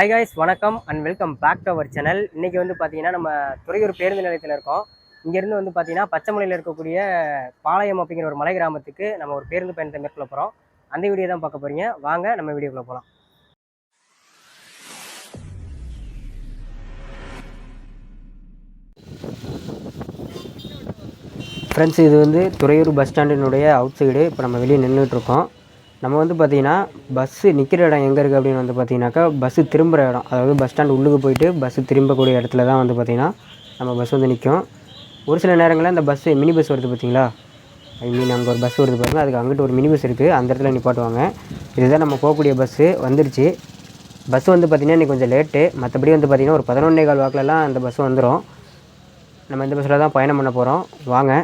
Hi guys, வணக்கம் and welcome back to our channel. இன்றைக்கி வந்து பார்த்தீங்கன்னா நம்ம துறையூர் பேருந்து நிலையத்தில் இருக்கோம். இங்கேருந்து வந்து பார்த்தீங்கன்னா பச்சைமலையில் இருக்கக்கூடிய பாளையம் அப்படிங்கிற ஒரு மலை கிராமத்துக்கு நம்ம ஒரு பேருந்து பயணத்தை மேற்கொள்ள போகிறோம். அந்த வீடியோ தான் பார்க்க போகிறீங்க. வாங்க நம்ம வீடியோக்குள்ளே போகலாம். ஃப்ரெண்ட்ஸ், இது வந்து துறையூர் பஸ் ஸ்டாண்டினுடைய அவுட் சைடு. இப்போ நம்ம வெளியே நின்றுட்டுருக்கோம். நம்ம வந்து பார்த்திங்கன்னா பஸ்ஸு நிற்கிற இடம் எங்கே இருக்குது அப்படின்னு வந்து பார்த்திங்கனாக்கா, பஸ்ஸு திரும்புகிற இடம், அதாவது பஸ் ஸ்டாண்ட் உள்ளுக்கு போயிட்டு பஸ்ஸு திரும்பக்கூடிய இடத்துல தான் வந்து பார்த்திங்கன்னா நம்ம பஸ் வந்து நிற்கும். ஒரு சில நேரங்களில் அந்த பஸ்ஸு மினி பஸ் வருது பார்த்திங்களா, அங்கே ஒரு பஸ் வருது பாருங்கள், அதுக்கு அங்கிட்டு ஒரு மினி பஸ் இருக்குது, அந்த இடத்துல நிப்பாட்டுவாங்க. இதுதான் நம்ம போகக்கூடிய பஸ்ஸு வந்துருச்சு. பஸ் வந்து பார்த்திங்கன்னா இன்றைக்கி கொஞ்சம் லேட்டு. மற்றபடி வந்து பார்த்திங்கன்னா ஒரு 11:15 வாக்கிலலாம் அந்த பஸ் வந்துடும். நம்ம இந்த பஸ்ஸில் தான் பயணம் பண்ண போகிறோம். வாங்க.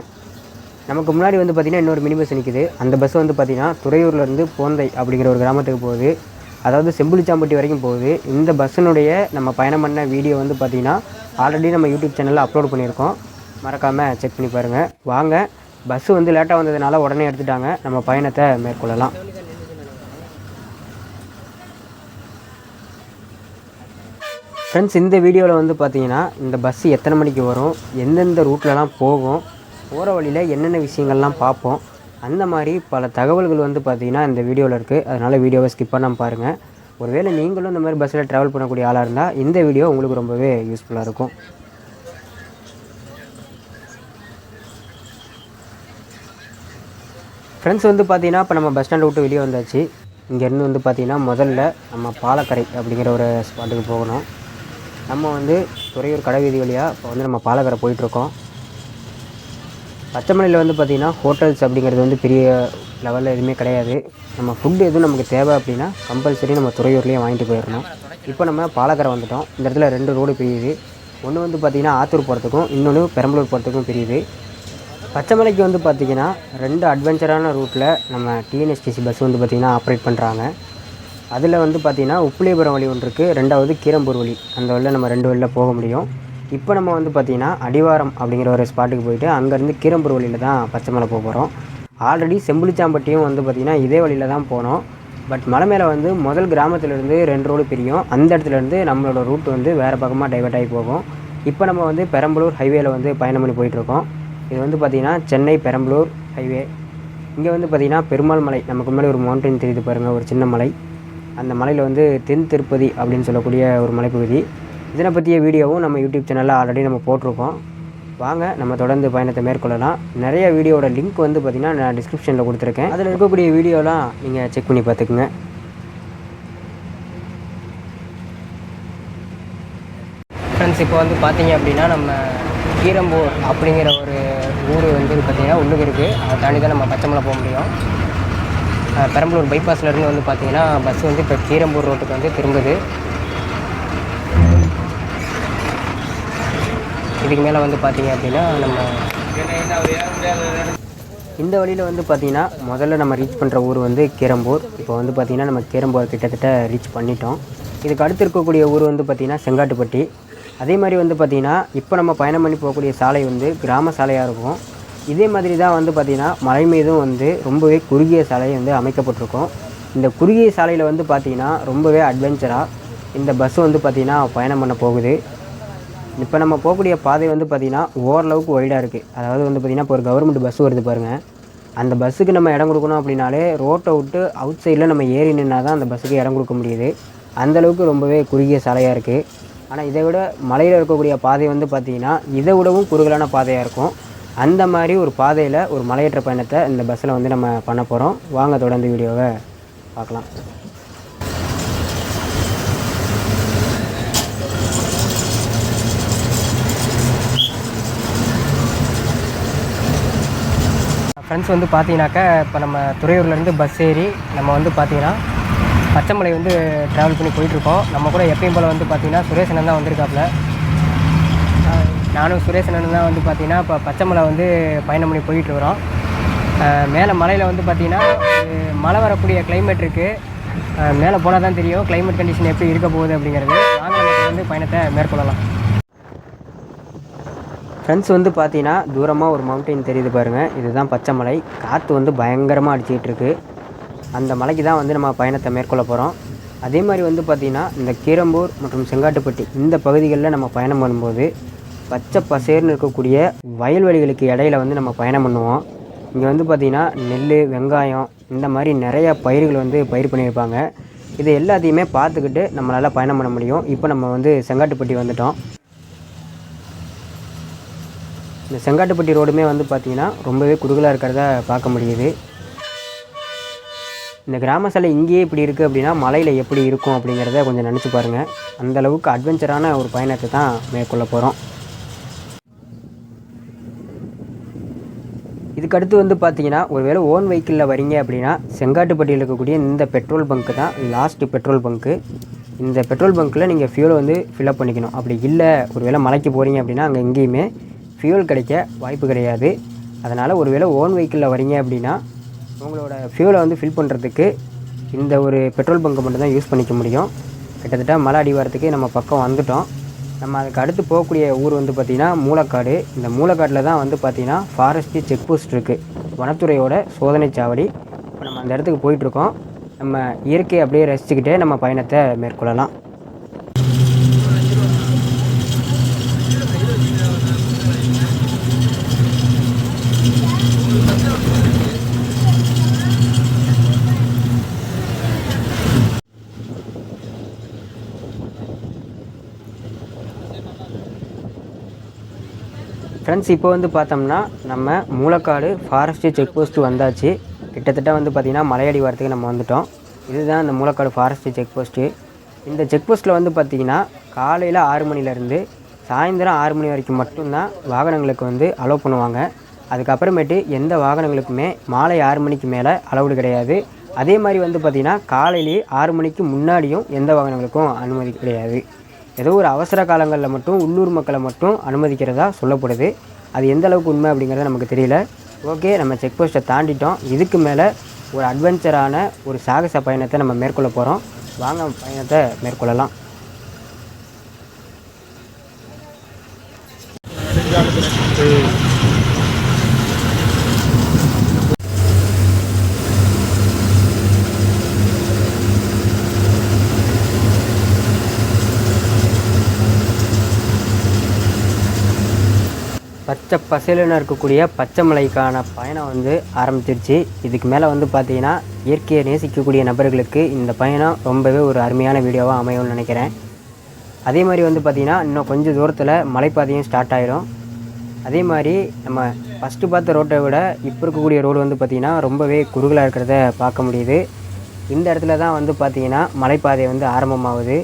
நமக்கு முன்னாடி வந்து பார்த்திங்கன்னா இன்னொரு மினி பஸ் நிற்கிது. அந்த பஸ் வந்து பார்த்திங்கன்னா துறையூர்லேருந்து போந்தை அப்படிங்கிற ஒரு கிராமத்துக்கு போகுது, அதாவது செம்புலிச்சாம்பட்டி வரைக்கும் போகுது. இந்த பஸ்ஸினுடைய நம்ம பயணம் பண்ண வீடியோ வந்து பார்த்திங்கன்னா ஆல்ரெடி நம்ம யூடியூப் சேனலில் அப்லோட் பண்ணியிருக்கோம். மறக்காமல் செக் பண்ணி பாருங்கள். வாங்க. பஸ்ஸு வந்து லேட்டாக வந்ததுனால உடனே எடுத்துட்டாங்க. நம்ம பயணத்தை மேற்கொள்ளலாம். ஃப்ரெண்ட்ஸ், இந்த வீடியோவில் வந்து பார்த்திங்கன்னா இந்த பஸ்ஸு எத்தனை மணிக்கு வரும், எந்தெந்த ரூட்லலாம் போகும், போகிற வழியில் என்னென்ன விஷயங்கள்லாம் பார்ப்போம், அந்த மாதிரி பல தகவல்கள் வந்து பார்த்திங்கன்னா இந்த வீடியோவில் இருக்குது. அதனால் வீடியோவை ஸ்கிப் பண்ணாமல் பாருங்கள். ஒருவேளை நீங்களும் இந்த மாதிரி பஸ்ஸில் ட்ராவல் பண்ணக்கூடிய ஆளாக இருந்தால் இந்த வீடியோ உங்களுக்கு ரொம்பவே யூஸ்ஃபுல்லாக இருக்கும். ஃப்ரெண்ட்ஸ், வந்து பார்த்திங்கன்னா இப்போ நம்ம பஸ் ஸ்டாண்டை விட்டு வெளியே வந்தாச்சு. இங்கேருந்து வந்து பார்த்திங்கன்னா முதல்ல நம்ம பாலக்கரை அப்படிங்கிற ஒரு ஸ்பாட்டுக்கு போகணும். நம்ம வந்து துறையூர் கடைவீதி வழியாக இப்போ வந்து நம்ம பாலக்கரை போயிட்டுருக்கோம். பச்சைமலையில் வந்து பார்த்திங்கன்னா ஹோட்டல்ஸ் அப்படிங்கிறது வந்து பெரிய லெவலில் எதுவுமே கிடையாது. நம்ம ஃபுட்டு எதுவும் நமக்கு தேவை அப்படின்னா கம்பல்சரி நம்ம துறையூர்லேயே வாங்கிட்டு போயிடணும். இப்போ நம்ம பாலக்கரை வந்துவிட்டோம். இந்த இடத்துல 2 ரோடு பிரியுது. ஒன்று வந்து பார்த்திங்கன்னா ஆத்தூர் போகிறதுக்கும், இன்னொன்று பெரம்பலூர் போகிறதுக்கும் பிரியுது. பச்சைமலைக்கு வந்து பார்த்திங்கன்னா 2 அட்வென்ச்சரான ரூட்டில் நம்ம டிஎன்எஸ்டிசி பஸ் வந்து பார்த்திங்கன்னா ஆப்ரேட் பண்ணுறாங்க. அதில் வந்து பார்த்திங்கன்னா உப்பிலியபுரம் வழி ஒன்று இருக்குது, 2வது கீரம்பூர் வழி. அந்த வழியில் நம்ம 2 வழியில் போக முடியும். இப்போ நம்ம வந்து பார்த்திங்கன்னா அடிவாரம் அப்படிங்கிற ஒரு ஸ்பாட்டுக்கு போயிட்டு அங்கேருந்து கீரம்பூர் வழியில் தான் பச்சைமலை போக போகிறோம். ஆல்ரெடி செம்புலிச்சாம்பட்டியும் வந்து பார்த்திங்கன்னா இதே வழியில் தான் போனோம். பட் மலை மேலே வந்து முதல் கிராமத்துலேருந்து 2 ரோடு பிரியும். அந்த இடத்துலேருந்து நம்மளோட ரூட் வந்து வேறு பக்கமாக டைவர்ட் ஆகி போகும். இப்போ நம்ம வந்து பெரம்பலூர் ஹைவேயில் வந்து பயணம் பண்ணி போயிட்டுருக்கோம். இது வந்து பார்த்திங்கன்னா சென்னை பெரம்பலூர் ஹைவே. இங்கே வந்து பார்த்திங்கன்னா பெருமாள் மலை, நமக்கு முன்னாடி ஒரு மவுண்டன் தெரியுது பாருங்கள், ஒரு சின்ன மலை. அந்த மலையில் வந்து தென் திருப்பதி அப்படின்னு சொல்லக்கூடிய ஒரு மலைப்பகுதி. இதனை பற்றிய வீடியோவும் நம்ம யூடியூப் சேனலில் ஆல்ரெடி நம்ம போட்டிருக்கோம். வாங்க நம்ம தொடர்ந்து பயணத்தை மேற்கொள்ளலாம். நிறைய வீடியோவோட லிங்க் வந்து பார்த்திங்கன்னா நான் டிஸ்கிரிப்ஷனில் கொடுத்துருக்கேன். அதில் இருக்கக்கூடிய வீடியோலாம் நீங்கள் செக் பண்ணி பார்த்துக்குங்க. ஃப்ரெண்ட்ஸ், இப்போ வந்து பார்த்தீங்க அப்படின்னா நம்ம கீரம்பூர் அப்படிங்கிற ஒரு ஊர் வந்து பார்த்திங்கன்னா உள்ளுக்கு இருக்குது. அதை தாண்டி தான் நம்ம பச்சைமலை போக முடியும். பெரம்பலூர் பைபாஸ்லேருந்து வந்து பார்த்திங்கன்னா பஸ் வந்து இப்போ கீரம்பூர் ரோட்டுக்கு வந்து திரும்புது. இதுக்கு மேலே வந்து பார்த்திங்க அப்படின்னா நம்ம இந்த வழியில் வந்து பார்த்திங்கன்னா முதல்ல நம்ம ரீச் பண்ணுற ஊர் வந்து கீரம்பூர். இப்போ வந்து பார்த்திங்கன்னா நம்ம கீரம்பூர் கிட்டத்தட்ட ரீச் பண்ணிட்டோம். இதுக்கு அடுத்து இருக்கக்கூடிய ஊர் வந்து பார்த்திங்கன்னா செங்காட்டுப்பட்டி. அதே மாதிரி வந்து பார்த்திங்கன்னா இப்போ நம்ம பயணம் பண்ணி போகக்கூடிய சாலை வந்து கிராம சாலையாக இருக்கும். இதே மாதிரி தான் வந்து பார்த்திங்கன்னா மலை மீதும் வந்து ரொம்பவே குறுகிய சாலை வந்து அமைக்கப்பட்டிருக்கும். இந்த குறுகிய சாலையில் வந்து பார்த்திங்கன்னா ரொம்பவே அட்வென்ச்சராக இந்த பஸ் வந்து பார்த்திங்கன்னா பயணம் பண்ண போகுது. இப்போ நம்ம போகக்கூடிய பாதை வந்து பார்த்திங்கன்னா ஓரளவுக்கு ஒய்டாக இருக்குது. அதாவது வந்து பார்த்திங்கன்னா இப்போ ஒரு கவர்மெண்ட் பஸ் வருது பாருங்கள், அந்த பஸ்ஸுக்கு நம்ம இடம் கொடுக்கணும் அப்படின்னாலே ரோட்டை விட்டு அவுட் சைடில் நம்ம ஏறி நின்னா தான் அந்த பஸ்ஸுக்கு இடம் கொடுக்க முடியுது. அந்தளவுக்கு ரொம்பவே குறுகிய சாலையாக இருக்குது. ஆனால் இதை விட மலையில் இருக்கக்கூடிய பாதை வந்து பார்த்திங்கன்னா இதை விடவும் குறுகலான பாதையாக இருக்கும். அந்த மாதிரி ஒரு பாதையில் ஒரு மலையேற்ற பயணத்தை இந்த பஸ்ஸில் வந்து நம்ம பண்ண போகிறோம். வாங்க தொடர்ந்து வீடியோவை பார்க்கலாம். ஃப்ரெண்ட்ஸ், வந்து பார்த்தீங்கன்னாக்கா இப்போ நம்ம துறையூர்லேருந்து பஸ் ஏறி நம்ம வந்து பார்த்திங்கன்னா பச்சைமலை வந்து ட்ராவல் பண்ணி போயிட்டுருக்கோம். நம்ம கூட எப்பயும் போல் வந்து பார்த்திங்கன்னா சுரேஷனன் தான் வந்திருக்காப்புல. நானும் சுரேஷனன் தான் வந்து பார்த்திங்கன்னா இப்போ பச்சைமலை வந்து பயணம் பண்ணி போயிட்டுருக்குறோம். மேலே மலையில் வந்து பார்த்திங்கன்னா மழை வரக்கூடிய கிளைமேட் இருக்குது. மேலே போனால் தான் தெரியும் கிளைமேட் கண்டிஷன் எப்படி இருக்க போகுது அப்படிங்கிறது. நாங்கள் வந்து பயணத்தை மேற்கொள்ளலாம். ஃப்ரெண்ட்ஸ், வந்து பார்த்தீங்கன்னா தூரமாக ஒரு மவுண்டைன் தெரியுது பாருங்கள், இதுதான் பச்சைமலை. காற்று வந்து பயங்கரமாக அடிச்சிக்கிட்டு இருக்குது. அந்த மலைக்கு தான் வந்து நம்ம பயணத்தை மேற்கொள்ள போகிறோம். அதே மாதிரி வந்து பார்த்திங்கன்னா இந்த கீரம்பூர் மற்றும் செங்காட்டுப்பட்டி இந்த பகுதிகளில் நம்ம பயணம் பண்ணும்போது பச்சை பசேர்னு இருக்கக்கூடிய வயல்வெளிகளுக்கு இடையில வந்து நம்ம பயணம் பண்ணுவோம். இங்கே வந்து பார்த்திங்கன்னா நெல், வெங்காயம் இந்த மாதிரி நிறையா பயிர்கள் வந்து பயிர் பண்ணியிருப்பாங்க. இது எல்லாத்தையுமே பார்த்துக்கிட்டு நம்மளால் பயணம் பண்ண முடியும். இப்போ நம்ம வந்து செங்காட்டுப்பட்டி வந்துட்டோம். இந்த செங்காட்டுப்பட்டி ரோடுமே வந்து பார்த்திங்கன்னா ரொம்பவே குறுகலாக இருக்கிறத பார்க்க முடியுது. இந்த கிராம சாலை இங்கேயே இப்படி இருக்குது அப்படின்னா மலையில் எப்படி இருக்கும் அப்படிங்கிறத கொஞ்சம் நினச்சி பாருங்கள். அந்தளவுக்கு அட்வென்ச்சரான ஒரு பயணத்தை தான் மேற்கொள்ள போகிறோம். இதுக்கடுத்து வந்து பார்த்திங்கன்னா ஒருவேளை ஓன் வெஹிக்கிளில் வரீங்க அப்படின்னா செங்காட்டுப்பட்டியில் இருக்கக்கூடிய இந்த பெட்ரோல் பங்க்கு தான் லாஸ்ட்டு பெட்ரோல் பங்க்கு. இந்த பெட்ரோல் பங்க்கில் நீங்கள் ஃபியூலை வந்து ஃபில்அப் பண்ணிக்கணும். அப்படி இல்லை ஒருவேளை மலைக்கு போகிறீங்க அப்படின்னா அங்கே எங்கேயுமே ஃபியூல் கிடைக்க வாய்ப்பு கிடையாது. அதனால் ஒருவேளை ஓன் வெஹிக்கிளில் வரீங்க அப்படின்னா உங்களோட ஃபியூலை வந்து ஃபில் பண்ணுறதுக்கு இந்த ஒரு பெட்ரோல் பங்க்கை மட்டும்தான் யூஸ் பண்ணிக்க முடியும். கிட்டத்தட்ட மலை அடிவாரத்துக்கு நம்ம பக்கம் வந்துட்டோம். நம்ம அதுக்கு அடுத்து போகக்கூடிய ஊர் வந்து பார்த்திங்கன்னா மூலக்காடு. இந்த மூலக்காட்டில் தான் வந்து பார்த்திங்கன்னா ஃபாரஸ்ட்டு செக் போஸ்ட் இருக்குது, வனத்துறையோட சோதனை சாவடி. இப்போ நம்ம அந்த இடத்துக்கு போயிட்டுருக்கோம். நம்ம இயற்கையை அப்படியே ரசிச்சுக்கிட்டே நம்ம பயணத்தை மேற்கொள்ளலாம். ஃப்ரெண்ட்ஸ், இப்போ வந்து பார்த்தோம்னா நம்ம மூலக்காடு ஃபாரஸ்ட்டு செக் போஸ்ட்டு வந்தாச்சு. கிட்டத்தட்ட வந்து பார்த்திங்கன்னா மலையடி வாரத்துக்கு நம்ம வந்துட்டோம். இதுதான் இந்த மூலக்காடு ஃபாரஸ்ட்டு செக் போஸ்ட்டு. இந்த செக் போஸ்ட்டில் வந்து பார்த்திங்கன்னா காலையில் 6 மணிலேருந்து சாயந்தரம் 6 மணி வரைக்கும் மட்டும்தான் வாகனங்களுக்கு வந்து அலோவ் பண்ணுவாங்க. அதுக்கப்புறமேட்டு எந்த வாகனங்களுக்குமே மாலை 6 மணிக்கு மேலே அலௌடு கிடையாது. அதே மாதிரி வந்து பார்த்திங்கன்னா காலையிலேயே 6 மணிக்கு முன்னாடியும் எந்த வாகனங்களுக்கும் அனுமதி கிடையாது. ஏதோ ஒரு அவசர காலங்களில் மட்டும் உள்ளூர் மக்களை மட்டும் அனுமதிக்கிறதா சொல்லப்படுது. அது எந்த அளவுக்கு உண்மை அப்படிங்கிறத நமக்கு தெரியல. ஓகே, நம்ம செக் போஸ்ட்டை தாண்டிட்டோம். இதுக்கு மேலே ஒரு அட்வென்ச்சரான ஒரு சாகச பயணத்தை நம்ம மேற்கொள்ள போகிறோம். வாங்க பயணத்தை மேற்கொள்ளலாம். பச்சை பசேலுன்னு இருக்கக்கூடிய பச்சை மலைக்கான பயணம் வந்து ஆரம்பிச்சிருச்சு. இதுக்கு மேலே வந்து பார்த்திங்கன்னா இயற்கையை நேசிக்கக்கூடிய நபர்களுக்கு இந்த பயணம் ரொம்பவே ஒரு அருமையான வீடியோவாக அமையும்னு நினைக்கிறேன். அதே மாதிரி வந்து பார்த்திங்கன்னா இன்னும் கொஞ்சம் தூரத்தில் மலைப்பாதையும் ஸ்டார்ட் ஆகிடும். அதே மாதிரி நம்ம ஃபஸ்ட்டு பார்த்த ரோட்டை விட இப்போ இருக்கக்கூடிய ரோடு வந்து பார்த்திங்கன்னா ரொம்பவே குறுகலாக இருக்கிறத பார்க்க முடியுது. இந்த இடத்துல தான் வந்து பார்த்திங்கன்னா மலைப்பாதை வந்து ஆரம்பமாகுது.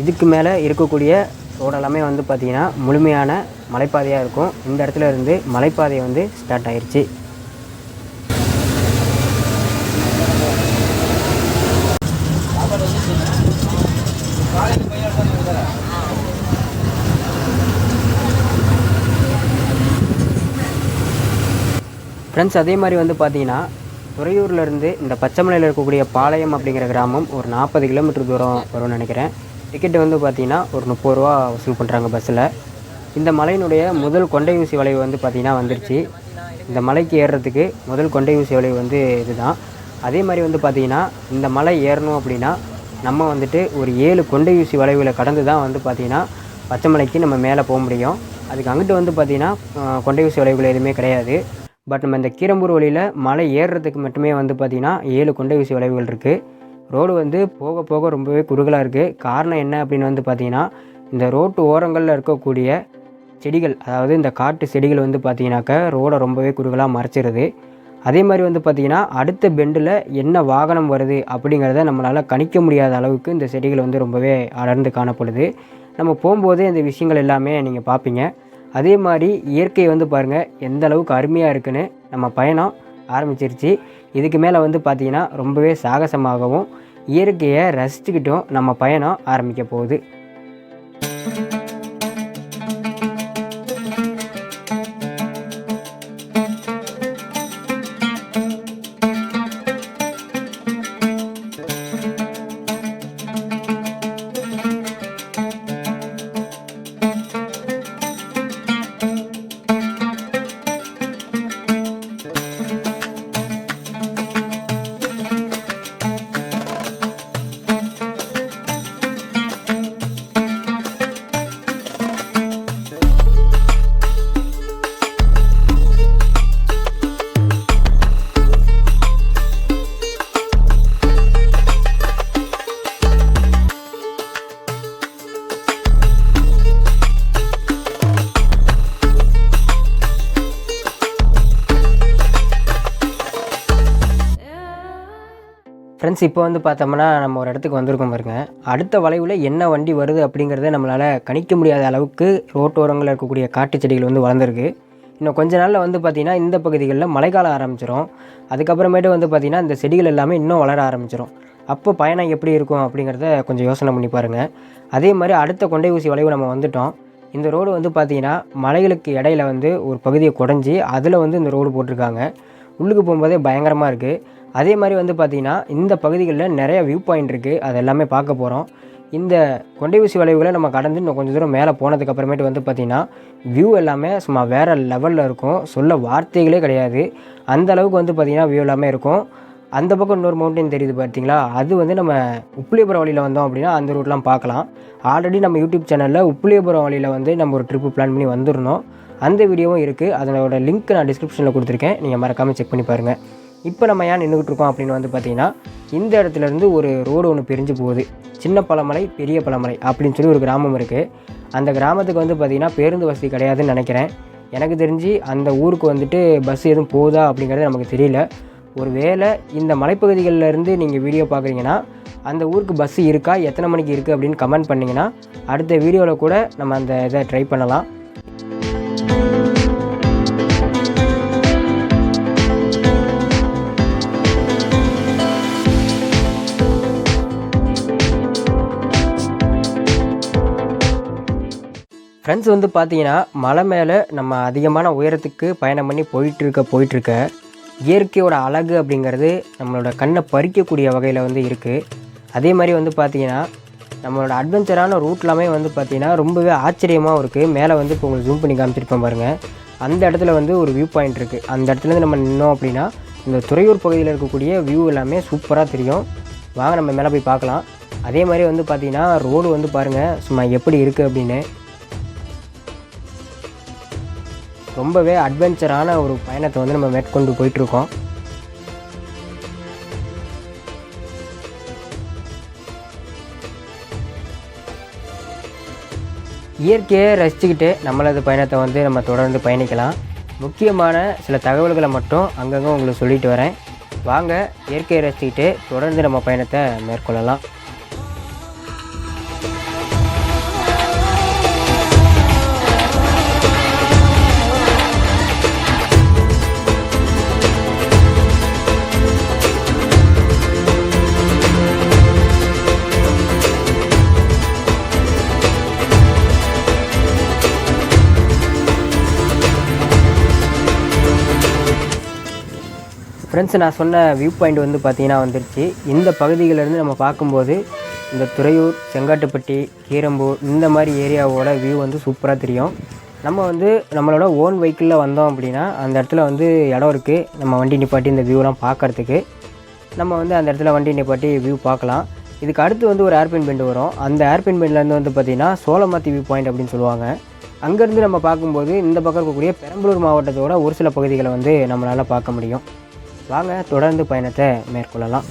இதுக்கு மேலே இருக்கக்கூடிய ரோடெல்லாமே வந்து பார்த்திங்கன்னா முழுமையான மலைப்பாதையாக இருக்கும். இந்த இடத்துல இருந்து மலைப்பாதை வந்து ஸ்டார்ட் ஆயிடுச்சு. ஃப்ரெண்ட்ஸ், அதே மாதிரி வந்து பார்த்திங்கன்னா துறையூர்லேருந்து இந்த பச்சைமலையில் இருக்கக்கூடிய பாளையம் அப்படிங்கிற கிராமம் ஒரு 40 கிலோமீட்டர் தூரம் வரும்னு நினைக்கிறேன். டிக்கெட்டு வந்து பார்த்திங்கன்னா ஒரு 30 ரூபா வசூல் பண்ணுறாங்க பஸ்ஸில். இந்த மலையினுடைய முதல் கொண்டை ஊசி வளைவு வந்து பார்த்திங்கன்னா வந்துருச்சு. இந்த மலைக்கு ஏறுறதுக்கு முதல் கொண்டை ஊசி வளைவு வந்து இதுதான். அதே மாதிரி வந்து பார்த்திங்கன்னா இந்த மலை ஏறணும் அப்படின்னா நம்ம வந்துட்டு ஒரு 7 கொண்டை ஊசி வளைவுகளை கடந்து தான் வந்து பார்த்திங்கன்னா பச்சை மலைக்கு நம்ம மேலே போக முடியும். அதுக்கு அங்கிட்டு வந்து பார்த்திங்கன்னா கொண்டை ஊசி வளைவுகள் எதுவுமே கிடையாது. பட் நம்ம இந்த கீரம்பூர் வழியில் மலை ஏறுறதுக்கு மட்டுமே வந்து பார்த்திங்கன்னா 7 கொண்டை ஊசி வளைவுகள் இருக்குது. ரோடு வந்து போக போக ரொம்பவே குறுகலாக இருக்குது. காரணம் என்ன அப்படின்னு வந்து பார்த்திங்கன்னா இந்த ரோட்டு ஓரங்களில் இருக்கக்கூடிய செடிகள், அதாவது இந்த காட்டு செடிகள் வந்து பார்த்திங்கனாக்கா ரோடை ரொம்பவே குறுகலாக மறைச்சிருது. அதே மாதிரி வந்து பார்த்திங்கன்னா அடுத்த பெண்டில் என்ன வாகனம் வருது அப்படிங்கிறத நம்மளால் கணிக்க முடியாத அளவுக்கு இந்த செடிகள் வந்து ரொம்பவே அடர்ந்து காணப்படுது. நம்ம போகும்போதே இந்த விஷயங்கள் எல்லாமே நீங்கள் பார்ப்பீங்க. அதே மாதிரி இயற்கை வந்து பாருங்கள் எந்த அளவுக்கு அருமையாக இருக்குன்னு. நம்ம பயணம் ஆரம்பிச்சிருச்சு. இதுக்கு மேலே வந்து பார்த்திங்கன்னா ரொம்பவே சாகசமாகவும் இயற்கையை ரசிச்சுக்கிட்டும் நம்ம பயணம் ஆரம்பிக்க போகுது. ஃப்ரெண்ட்ஸ், இப்போ வந்து பார்த்தோம்னா நம்ம ஒரு இடத்துக்கு வந்திருக்கோம் பாருங்க. அடுத்த வளைவில் என்ன வண்டி வருது அப்படிங்கிறத நம்மளால் கணிக்க முடியாத அளவுக்கு ரோட்டோரங்களில் இருக்கக்கூடிய காட்டு செடிகள் வந்து வளர்ந்துருக்கு. இன்னும் கொஞ்ச நாளில் வந்து பார்த்திங்கன்னா இந்த பகுதிகளில் மழைக்காலம் ஆரம்பிச்சிடும். அதுக்கப்புறமேட்டு வந்து பார்த்திங்கன்னா இந்த செடிகள் எல்லாமே இன்னும் வளர ஆரம்பிச்சிடும். அப்போ பயணம் எப்படி இருக்கும் அப்படிங்கிறத கொஞ்சம் யோசனை பண்ணி பாருங்கள். அதே மாதிரி அடுத்த கொண்டை ஊசி வளைவு நம்ம வந்துவிட்டோம். இந்த ரோடு வந்து பார்த்திங்கன்னா மலைகளுக்கு இடையில வந்து ஒரு பகுதியை குடஞ்சி அதில் வந்து இந்த ரோடு போட்டிருக்காங்க. உள்ளுக்கு போகும்போதே பயங்கரமாக இருக்குது. அதே மாதிரி வந்து பார்த்திங்கன்னா இந்த பகுதிகளில் நிறைய வியூ பாயிண்ட் இருக்குது. அது எல்லாமே பார்க்க போகிறோம். இந்த கொண்டை ஊசி வளைவுகளை நம்ம கடந்து இன்னும் கொஞ்சம் தூரம் மேலே போனதுக்கப்புறமேட்டு வந்து பார்த்திங்கன்னா வியூ எல்லாமே சும்மா வேறு லெவலில் இருக்கும். சொல்ல வார்த்தைகளே கிடையாது. அந்த அளவுக்கு வந்து பார்த்திங்கன்னா வியூ எல்லாமே இருக்கும். அந்த பக்கம் இன்னொரு மவுண்டன் தெரியுது பார்த்தீங்களா, அது வந்து நம்ம உப்பிலியபுரம் வழியில் வந்தோம் அப்படின்னா அந்த ரூட்லாம் பார்க்கலாம். ஆல்ரெடி நம்ம யூடியூப் சேனலில் உப்பிலியபுரம் வழியில் வந்து நம்ம ஒரு ட்ரிப்பு பிளான் பண்ணி வந்துருந்தோம். அந்த வீடியோவும் இருக்குது. அதனோட லிங்க் நான் டிஸ்கிரிப்ஷனில் கொடுத்துருக்கேன். நீங்கள் மறக்காமல் செக் பண்ணி பாருங்கள். இப்போ நம்ம ஏன் நின்றுக்கிட்டு இருக்கோம் அப்படின்னு வந்து பார்த்திங்கன்னா இந்த இடத்துலேருந்து ஒரு ரோடு ஒன்று பிரிஞ்சு போகுது. சின்ன பழமலை பெரிய பழமலை அப்படின்னு சொல்லி ஒரு கிராமம் இருக்குது. அந்த கிராமத்துக்கு வந்து பார்த்திங்கன்னா பேருந்து வசதி கிடையாதுன்னு நினைக்கிறேன். எனக்கு தெரிஞ்சு அந்த ஊருக்கு வந்துட்டு பஸ் எதுவும் போகுதா அப்படிங்கிறது நமக்கு தெரியல. ஒரு வேளை இந்த மலைப்பகுதிகளிலேருந்து நீங்கள் வீடியோ பார்க்குறீங்கன்னா அந்த ஊருக்கு பஸ்ஸு இருக்கா, எத்தனை மணிக்கு இருக்குது அப்படின்னு கமெண்ட் பண்ணிங்கன்னா அடுத்த வீடியோவில் கூட நம்ம அந்த இதை ட்ரை பண்ணலாம். ஃப்ரெண்ட்ஸ், வந்து பார்த்தீங்கன்னா மலை மேலே நம்ம அதிகமான உயரத்துக்கு பயணம் பண்ணி போயிட்டுருக்க இயற்கையோட அழகு அப்படிங்கிறது நம்மளோட கண்ணை பறிக்கக்கூடிய வகையில் வந்து இருக்குது. அதே மாதிரி வந்து பார்த்திங்கன்னா நம்மளோட அட்வென்ச்சரான ரூட்லாமே வந்து பார்த்திங்கன்னா ரொம்பவே ஆச்சரியமாகவும் இருக்குது. மேலே வந்து இப்போ உங்களுக்கு ஜூம் பண்ணி காமிச்சிருப்பேன் பாருங்கள். அந்த இடத்துல வந்து ஒரு வியூ பாயிண்ட் இருக்குது. அந்த இடத்துலேருந்து நம்ம நின்னோம் அப்படின்னா இந்த துறையூர் பகுதியில் இருக்கக்கூடிய வியூ எல்லாமே சூப்பராக தெரியும். வாங்க நம்ம மேலே போய் பார்க்கலாம். அதே மாதிரி வந்து பார்த்திங்கன்னா ரோடு வந்து பாருங்கள் சும்மா எப்படி இருக்குது அப்படின்னு. ரொம்பவே அட்வென்ச்சரான ஒரு பயணத்தை வந்து நம்ம மேற்கொண்டு போயிட்டுருக்கோம். இயற்கையை ரசிச்சுக்கிட்டு நம்மளது பயணத்தை வந்து நம்ம தொடர்ந்து பயணிக்கலாம். முக்கியமான சில தகவல்களை மட்டும் அங்கங்கே உங்களுக்கு சொல்லிட்டு வரேன். வாங்க இயற்கையை ரசிச்சுக்கிட்டு தொடர்ந்து நம்ம பயணத்தை மேற்கொள்ளலாம். ஃப்ரெண்ட்ஸ், நான் சொன்ன வியூ பாயிண்ட் வந்து பார்த்திங்கன்னா வந்துருச்சு. இந்த பகுதிகளிலேருந்து நம்ம பார்க்கும்போது இந்த துறையூர், செங்காட்டுப்பட்டி, கீரம்பூர் இந்த மாதிரி ஏரியாவோட வியூ வந்து சூப்பராக தெரியும். நம்ம வந்து நம்மளோட ஓன் வெஹிக்கிளில் வந்தோம் அப்படின்னா அந்த இடத்துல வந்து இடம் இருக்குது. நம்ம வண்டி நிப்பாட்டி இந்த வியூலாம் பார்க்குறதுக்கு நம்ம வந்து அந்த இடத்துல வண்டி நிப்பாட்டி வியூ பார்க்கலாம். இதுக்கு அடுத்து வந்து ஒரு ஏர்பின் பெண்டு வரும். அந்த ஏர்பின் பெண்ட்லேருந்து வந்து பார்த்திங்கன்னா சோளமாத்தி வியூ பாயிண்ட் அப்படின்னு சொல்லுவாங்க. அங்கேருந்து நம்ம பார்க்கும்போது இந்த பக்கம் இருக்கக்கூடிய பெரம்பலூர் மாவட்டத்தோட ஒரு சில பகுதிகளை வந்து நம்மளால் பார்க்க முடியும். வாங்க தொடர்ந்து பயணத்தை மேற்கொள்ளலாம்.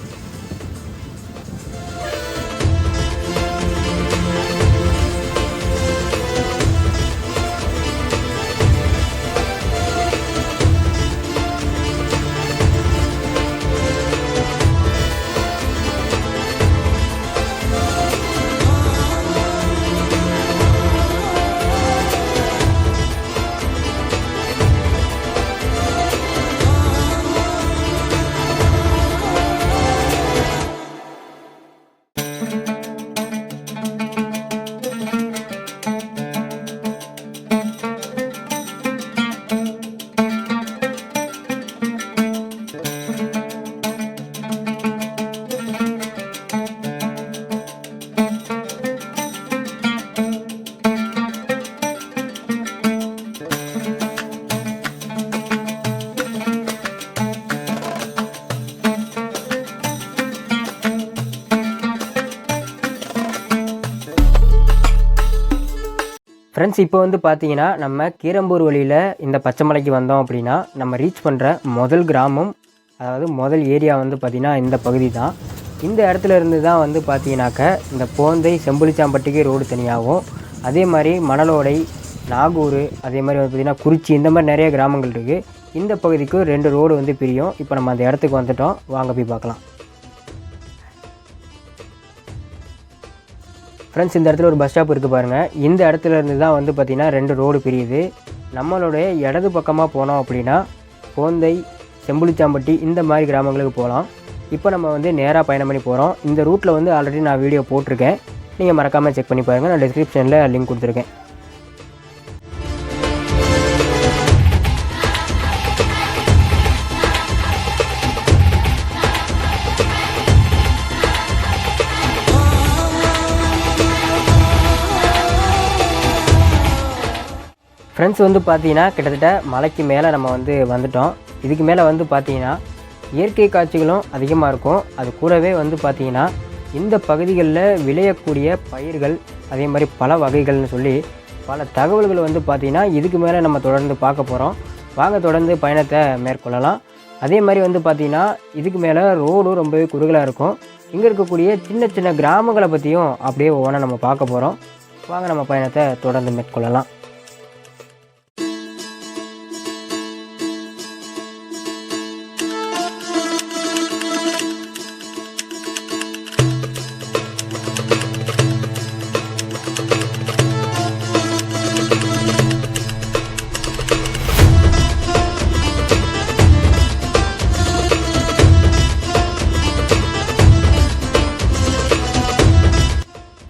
ஃப்ரெண்ட்ஸ், இப்போ வந்து பார்த்தீங்கன்னா நம்ம கீரம்பூர் வழியில் இந்த பச்சைமலைக்கு வந்தோம் அப்படின்னா நம்ம ரீச் பண்ணுற முதல் கிராமம், அதாவது முதல் ஏரியா வந்து பார்த்திங்கன்னா இந்த பகுதி தான். இந்த இடத்துல இருந்து தான் வந்து பார்த்தீங்கன்னாக்க இந்த போந்தை, செம்புலிச்சாம்பட்டிக்கு ரோடு தனியாகவும், அதே மாதிரி மணலோடை, நாகூர், அதே மாதிரி வந்து பார்த்திங்கன்னா குறிச்சி, இந்த மாதிரி நிறைய கிராமங்கள் இருக்குது. இந்த பகுதிக்கு 2 ரோடு வந்து பிரியும். இப்போ நம்ம அந்த இடத்துக்கு வந்துட்டோம். வாங்க போய் பார்க்கலாம். ஃப்ரெண்ட்ஸ், இந்த இடத்துல ஒரு பஸ் ஸ்டாப் இருக்குது பாருங்கள். இந்த இடத்துல இருந்து தான் வந்து பார்த்திங்கன்னா 2 ரோடு பிரியுது. நம்மளுடைய இடது பக்கமாக போனோம் அப்படின்னா போந்தை, செம்புளிச்சாம்பட்டி இந்த மாதிரி கிராமங்களுக்கு போகலாம். இப்போ நம்ம வந்து நேராக பயணம் பண்ணி போகிறோம். இந்த ரூட்டில் வந்து ஆல்ரெடி நான் வீடியோ போட்டிருக்கேன், நீங்கள் மறக்காமல் செக் பண்ணி பாருங்கள். நான் டிஸ்கிரிப்ஷனில் லிங்க் கொடுத்துருக்கேன். ஃப்ரெண்ட்ஸ், வந்து பார்த்தீங்கன்னா கிட்டத்தட்ட மலைக்கு மேலே நம்ம வந்து வந்துட்டோம். இதுக்கு மேலே வந்து பார்த்திங்கன்னா இயற்கை காட்சிகளும் அதிகமாக இருக்கும். அது கூடவே வந்து பார்த்திங்கன்னா இந்த பகுதிகளில் விளையக்கூடிய பயிர்கள், அதே மாதிரி பல வகைகள்னு சொல்லி பல தகவல்கள் வந்து பார்த்திங்கன்னா இதுக்கு மேலே நம்ம தொடர்ந்து பார்க்க போகிறோம். வாங்க தொடர்ந்து பயணத்தை மேற்கொள்ளலாம். அதே மாதிரி வந்து பார்த்திங்கன்னா இதுக்கு மேலே ரோடும் ரொம்பவே குறுகலாக இருக்கும். இங்கே இருக்கக்கூடிய சின்ன சின்ன கிராமங்களை பற்றியும் அப்படியே ஒவ்வொன்றா நம்ம பார்க்க போகிறோம். வாங்க நம்ம பயணத்தை தொடர்ந்து மேற்கொள்ளலாம்.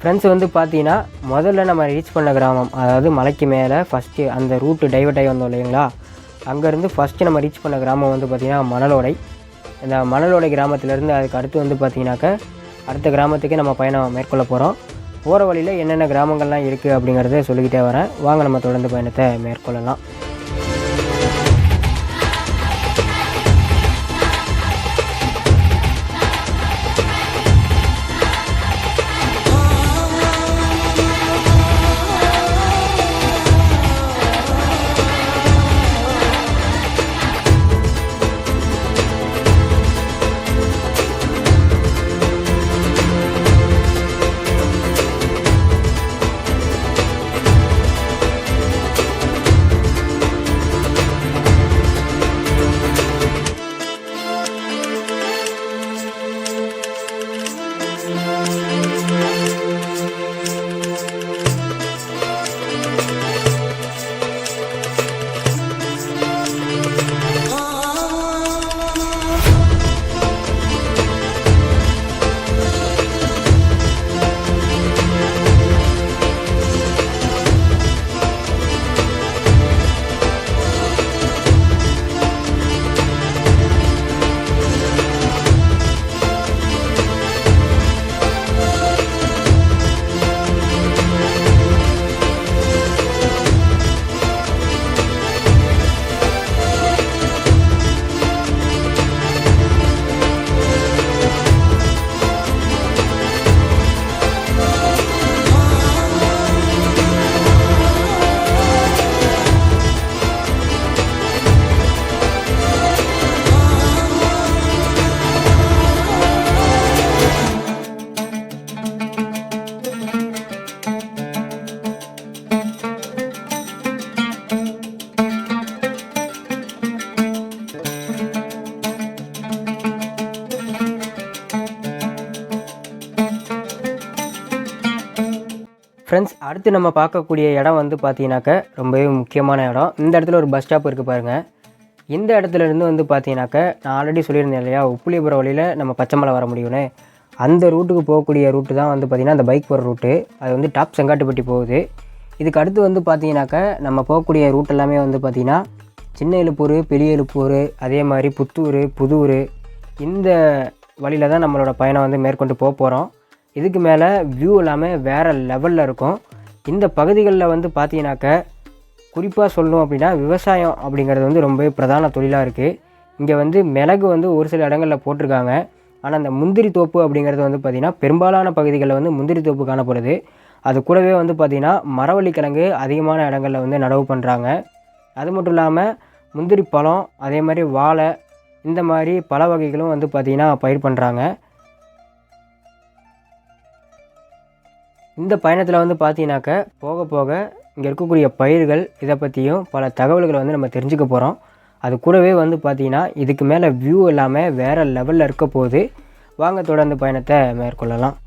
ஃப்ரெண்ட்ஸ், வந்து பார்த்தீங்கன்னா முதல்ல நம்ம ரீச் பண்ண கிராமம், அதாவது மலைக்கு மேலே ஃபஸ்ட்டு அந்த ரூட்டு டைவர்ட் ஆகி வந்தோம் இல்லைங்களா, அங்கேருந்து ஃபஸ்ட்டு நம்ம ரீச் பண்ண கிராமம் வந்து பார்த்திங்கன்னா மணலோடை. இந்த மணலோடை கிராமத்திலேருந்து அதுக்கு அடுத்து வந்து பார்த்திங்கனாக்கா அடுத்த கிராமத்துக்கு நம்ம பயணம் மேற்கொள்ள போகிறோம். போகிற வழியில் என்னென்ன கிராமங்கள்லாம் இருக்குது அப்படிங்கிறத சொல்லிக்கிட்டே வரேன். வாங்க நம்ம தொடர்ந்து பயணத்தை மேற்கொள்ளலாம். ஃப்ரெண்ட்ஸ், அடுத்து நம்ம பார்க்கக்கூடிய இடம் வந்து பார்த்தீங்கன்னாக்கா ரொம்பவே முக்கியமான இடம். இந்த இடத்துல ஒரு பஸ் ஸ்டாப் இருக்குது பாருங்கள். இந்த இடத்துல இருந்து வந்து பார்த்தீங்கன்னாக்கா நான் ஆல்ரெடி சொல்லியிருந்தேன் இல்லையா, உப்புலிபுரம் வழியில் நம்ம பச்சைமலை வர முடியும்னு. அந்த ரூட்டுக்கு போகக்கூடிய ரூட்டு தான் வந்து பார்த்திங்கன்னா அந்த பைக் போகிற ரூட்டு. அது வந்து டாப் செங்காட்டுப்பட்டி போகுது. இதுக்கு அடுத்து வந்து பார்த்தீங்கன்னாக்கா நம்ம போகக்கூடிய ரூட் எல்லாமே வந்து பார்த்திங்கன்னா சின்ன எழுப்பூர், பெரிய எழுப்பூர், அதே மாதிரி புத்தூர், புதூர், இந்த வழியில் தான் நம்மளோட பயணம் வந்து மேற்கொண்டு போகிறோம். இதுக்கு மேலே வியூ எல்லாமே வேறு லெவலில் இருக்கும். இந்த பகுதிகளில் வந்து பார்த்தீங்கன்னாக்க குறிப்பாக சொல்லணும் அப்படின்னா விவசாயம் அப்படிங்கிறது வந்து ரொம்பவே பிரதான தொழிலாக இருக்குது. இங்கே வந்து மிளகு வந்து ஒரு சில இடங்களில் போட்டிருக்காங்க. ஆனால் அந்த முந்திரி தோப்பு அப்படிங்கிறது வந்து பார்த்திங்கன்னா பெரும்பாலான பகுதிகளில் வந்து முந்திரி தோப்பு காணப்படுது. அது கூடவே வந்து பார்த்திங்கன்னா மரவள்ளிக்கிழங்கு அதிகமான இடங்களில் வந்து நடவு பண்ணுறாங்க. அது மட்டும் இல்லாமல் முந்திரி பழம், அதே மாதிரி வாழை, இந்த மாதிரி பல வகைகளும் வந்து பார்த்திங்கன்னா பயிர் பண்ணுறாங்க. இந்த பயணத்தில் வந்து பார்த்தீங்கன்னாக்க போக போக இங்கே இருக்கக்கூடிய பயிர்கள் இதை பற்றியும் பல தகவல்களை வந்து நம்ம தெரிஞ்சுக்க போகிறோம். அது கூடவே வந்து பார்த்திங்கன்னா இதுக்கு மேலே வியூ எல்லாமே வேறு லெவலில் இருக்க போகுது. வாங்க தொடர்ந்து பயணத்தை மேற்கொள்ளலாம்.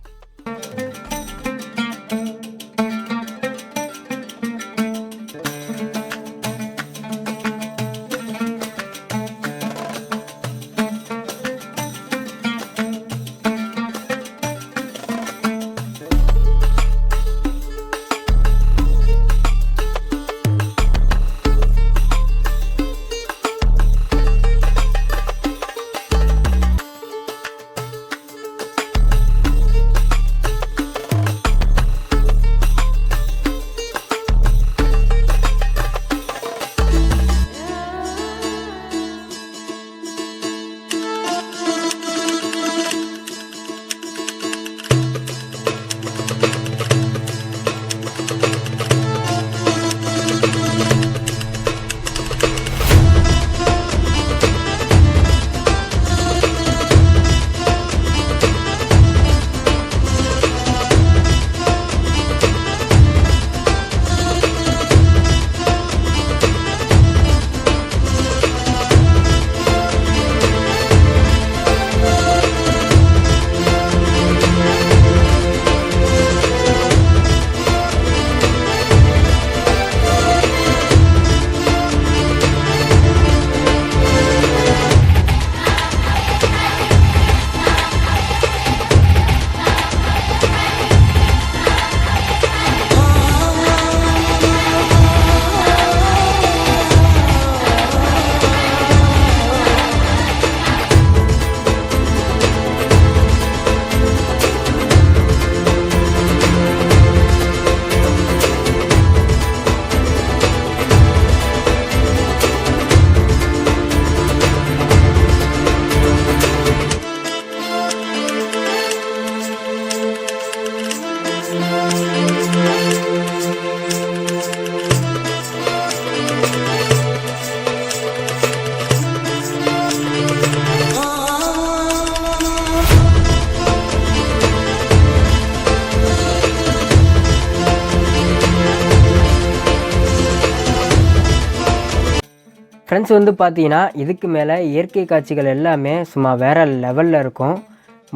ஃப்ரெண்ட்ஸ் வந்து பார்த்தீங்கன்னா இதுக்கு மேலே இயற்கை காட்சிகள் எல்லாமே சும்மா வேறு லெவலில் இருக்கும்.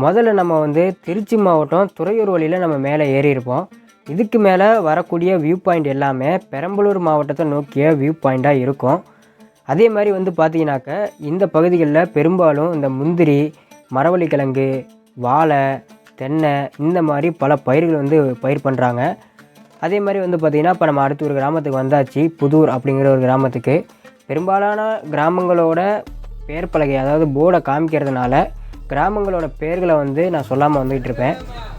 முதல்ல நம்ம வந்து திருச்சி மாவட்டம் துறையூர் வழியில் நம்ம மேலே ஏறியிருப்போம். இதுக்கு மேலே வரக்கூடிய வியூ பாயிண்ட் எல்லாமே பெரம்பலூர் மாவட்டத்தை நோக்கிய வியூ பாயிண்ட்டாக இருக்கும். அதே மாதிரி வந்து பார்த்தீங்கன்னாக்க இந்த பகுதிகளில் பெரும்பாலும் இந்த முந்திரி, மரவள்ளிக்கிழங்கு, வாழை, தென்னை இந்த மாதிரி பல பயிர்கள் வந்து பயிர் பண்ணுறாங்க. அதே மாதிரி வந்து பார்த்திங்கன்னா இப்போ நம்ம அடுத்து ஒரு கிராமத்துக்கு வந்தாச்சு, புதூர் அப்படிங்கிற ஒரு கிராமத்துக்கு. பெரும்பாலான கிராமங்களோட பேர் பலகை அதாவது போர்டை காமிக்கிறதுனால கிராமங்களோட பேர்களை வந்து நான் சொல்லாமல் வந்துகிட்டு இருப்பேன்.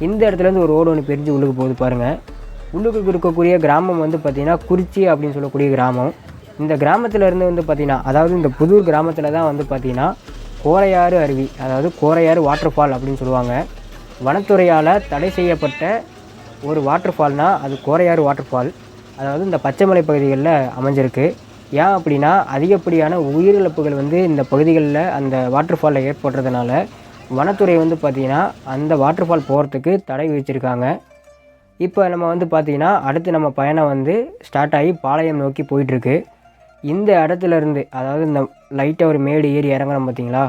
இந்த இடத்துலேருந்து ஒரு ரோடு ஒன்று பிரிஞ்சு உள்ளுக்கு போகுது பாருங்கள். உள்ளுக்கு இருக்கக்கூடிய கிராமம் வந்து பார்த்திங்கன்னா குறிச்சி அப்படின்னு சொல்லக்கூடிய கிராமம். இந்த கிராமத்திலேருந்து வந்து பார்த்திங்கன்னா அதாவது இந்த புதூர் கிராமத்தில் தான் வந்து பார்த்திங்கன்னா கோரையாறு அருவி அதாவது கோரையாறு வாட்டர் ஃபால் அப்படின்னு சொல்லுவாங்க. வனத்துறையால் தடை செய்யப்பட்ட ஒரு வாட்டர் ஃபால்னால் அது கோரையாறு வாட்டர் ஃபால். அதாவது இந்த பச்சைமலை பகுதிகளில் அமைஞ்சிருக்கு. ஏன் அப்படின்னா அதிகப்படியான உயிரிழப்புகள் வந்து இந்த பகுதிகளில் அந்த வாட்டர் ஃபாலில் ஏற்படுறதுனால வனத்துறை வந்து பார்த்திங்கன்னா அந்த வாட்டர் ஃபால் போகிறதுக்கு தடை விதிச்சிருக்காங்க. இப்போ நம்ம வந்து பார்த்திங்கன்னா அடுத்து நம்ம பயணம் வந்து ஸ்டார்ட் ஆகி பாளையம் நோக்கி போயிட்டுருக்கு. இந்த இடத்துலேருந்து அதாவது இந்த லைட்டாக ஒரு மேடு ஏறி இறங்குறோம் பார்த்திங்களா,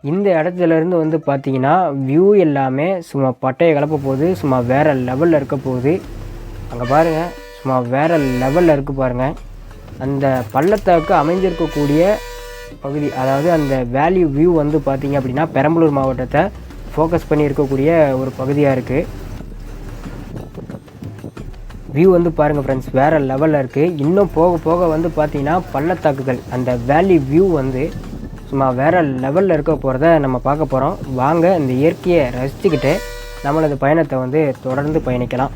இந்த இடத்துலேருந்து வந்து பார்த்திங்கன்னா வியூ எல்லாமே சும்மா பட்டையை கலப்ப போகுது. சும்மா வேறு லெவலில் இருக்க போகுது. அங்கே பாருங்கள், சும்மா வேறு லெவலில் இருக்குது பாருங்கள். அந்த பள்ளத்தாக்கு அமைஞ்சிருக்கக்கூடிய பகுதி அதாவது அந்த வேல்யூ வியூ வந்து பார்த்திங்க அப்படின்னா பெரம்பலூர் மாவட்டத்தை ஃபோக்கஸ் பண்ணி இருக்கக்கூடிய ஒரு பகுதியாக இருக்குது. வியூ வந்து பாருங்கள் ஃப்ரெண்ட்ஸ், வேறு லெவலில் இருக்குது. இன்னும் போக போக வந்து பார்த்திங்கன்னா பள்ளத்தாக்குகள் அந்த வேல்யூ வியூ வந்து சும்மா வேறு லெவலில் இருக்க போகிறத நம்ம பார்க்க போகிறோம். வாங்க இந்த இயற்கையை ரசிச்சுக்கிட்டு நம்மளது பயணத்தை வந்து தொடர்ந்து பயணிக்கலாம்.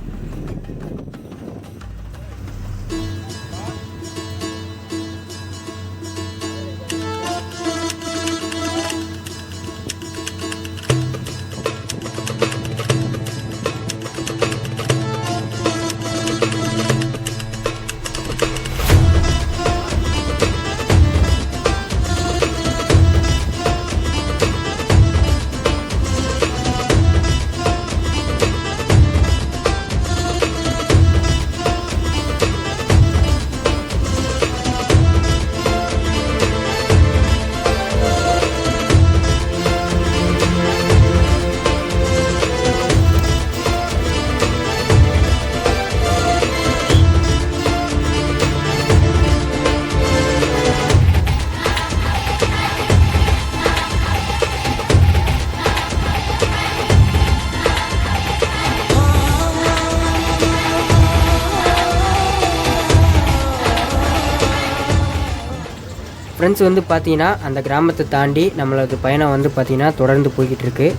ஃப்ரெண்ட்ஸ் வந்து பார்த்திங்கன்னா அந்த கிராமத்தை தாண்டி நம்மளது பயணம் வந்து பார்த்திங்கன்னா தொடர்ந்து போய்கிட்டு இருக்குது.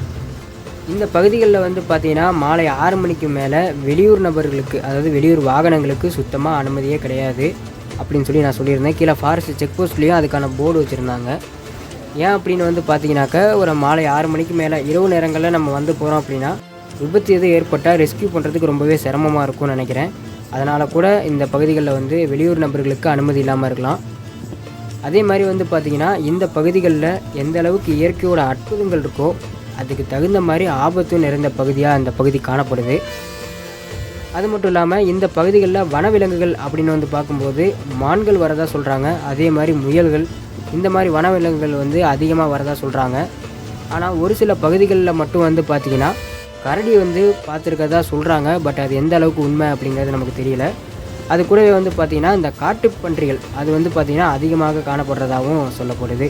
இந்த பகுதிகளில் வந்து பார்த்திங்கன்னா மாலை 6 மணிக்கு மேலே வெளியூர் நபர்களுக்கு அதாவது வெளியூர் வாகனங்களுக்கு சுத்தமாக அனுமதியே கிடையாது அப்படின்னு சொல்லி நான் சொல்லியிருந்தேன். கீழே ஃபாரஸ்ட் செக் போஸ்ட்லேயும் அதுக்கான போர்டு வச்சுருந்தாங்க. ஏன் அப்படின்னு வந்து பார்த்திங்கனாக்கா ஒரு மாலை 6 மணிக்கு மேலே இரவு நேரங்களில் நம்ம வந்து போகிறோம் அப்படின்னா விபத்து எதுவும் ஏற்பட்டால் ரெஸ்கியூ பண்ணுறதுக்கு ரொம்பவே சிரமமாக இருக்கும்னு நினைக்கிறேன். அதனால் கூட இந்த பகுதிகளில் வந்து வெளியூர் நபர்களுக்கு அனுமதி இல்லாமல் இருக்கலாம். அதே மாதிரி வந்து பார்த்திங்கன்னா இந்த பகுதிகளில் எந்த அளவுக்கு இயற்கையோட அற்புதங்கள் இருக்கோ அதுக்கு தகுந்த மாதிரி ஆபத்து நிறைந்த பகுதியாக இந்த பகுதி காணப்படுது. அது மட்டும் இல்லாமல் இந்த பகுதிகளில் வனவிலங்குகள் அப்படின்னு வந்து பார்க்கும்போது மான்கள் வரதா சொல்கிறாங்க. அதே மாதிரி முயல்கள் இந்த மாதிரி வனவிலங்குகள் வந்து அதிகமாக வரதா சொல்கிறாங்க. ஆனால் ஒரு சில பகுதிகளில் மட்டும் வந்து பார்த்திங்கன்னா கரடி வந்து பார்த்துருக்கதா சொல்கிறாங்க. பட் அது எந்த அளவுக்கு உண்மை அப்படிங்கிறது நமக்கு தெரியல. அது கூடவே வந்து பார்த்திங்கன்னா இந்த காட்டுப்பன்றிகள் அது வந்து பார்த்திங்கன்னா அதிகமாக காணப்படுறதாகவும் சொல்லப்படுது.